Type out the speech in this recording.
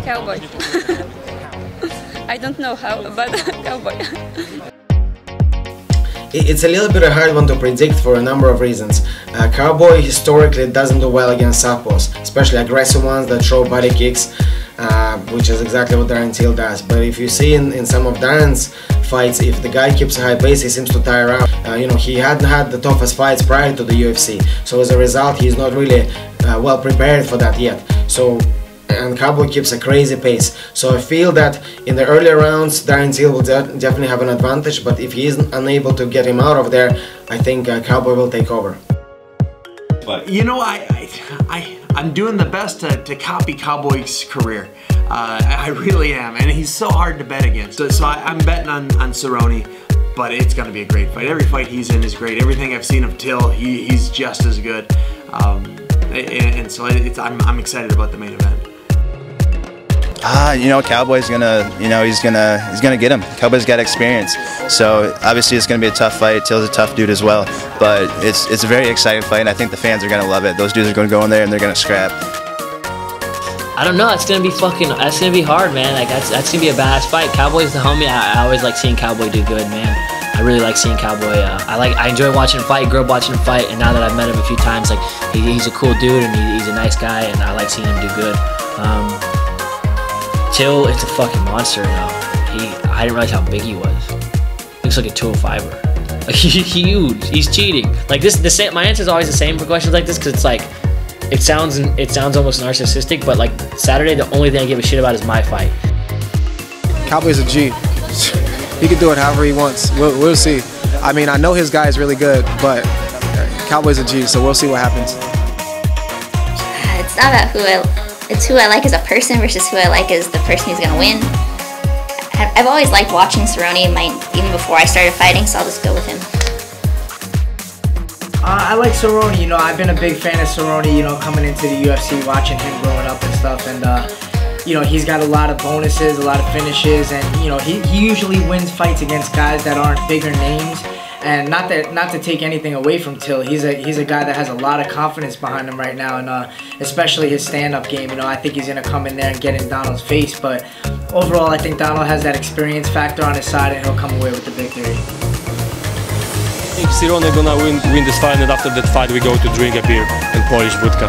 Cowboy. I don't know how, but Cowboy. It's a little bit a hard one to predict for a number of reasons. Cowboy historically doesn't do well against southpaws, especially aggressive ones that throw body kicks, which is exactly what Darren Till does. But if you see in some of Darren's fights, if the guy keeps a high pace, he seems to tire out. He hadn't had the toughest fights prior to the UFC, so as a result, he's not really well prepared for that yet. And Cowboy keeps a crazy pace. So I feel that in the earlier rounds, Darren Till will definitely have an advantage, but if he isn't unable to get him out of there, I think Cowboy will take over. But you know, I'm doing the best to copy Cowboy's career. I really am, and he's so hard to bet against. So I'm betting on Cerrone, but it's going to be a great fight. Every fight he's in is great. Everything I've seen of Till, he's just as good. And so I'm excited about the main event. Cowboy's gonna, he's gonna get him. Cowboy's got experience, so obviously it's gonna be a tough fight. Till's a tough dude as well, but it's a very exciting fight, and I think the fans are gonna love it. Those dudes are gonna go in there and they're gonna scrap. I don't know. It's gonna be that's gonna be hard, man. Like that's gonna be a badass fight. Cowboy's the homie. I always like seeing Cowboy do good, man. I really like seeing Cowboy. I enjoy watching him fight. Grew up watching him fight, and now that I've met him a few times, like he's a cool dude and he's a nice guy, and I like seeing him do good. Till, it's a fucking monster now. I didn't realize how big he was. Looks like a 205er. Like he's huge. He's cheating. Like my answer is always the same for questions like this, because it's like it sounds almost narcissistic, but like Saturday, the only thing I give a shit about is my fight. Cowboy's a G. He can do it however he wants. We'll see. I mean, I know his guy is really good, but Cowboy's a G, so we'll see what happens. It's not about it's who I like as a person versus who I like as the person who's gonna win. I've always liked watching Cerrone even before I started fighting, so I'll just go with him. I like Cerrone. I've been a big fan of Cerrone, coming into the UFC, watching him growing up and stuff, and he's got a lot of bonuses, a lot of finishes, and he usually wins fights against guys that aren't bigger names. And not to take anything away from Till, he's a guy that has a lot of confidence behind him right now, and especially his stand-up game. I think he's gonna come in there and get in Donald's face. But overall, I think Donald has that experience factor on his side, and he'll come away with the victory. I think Cerrone gonna win this fight, and after that fight, we go to drink a beer and Polish vodka.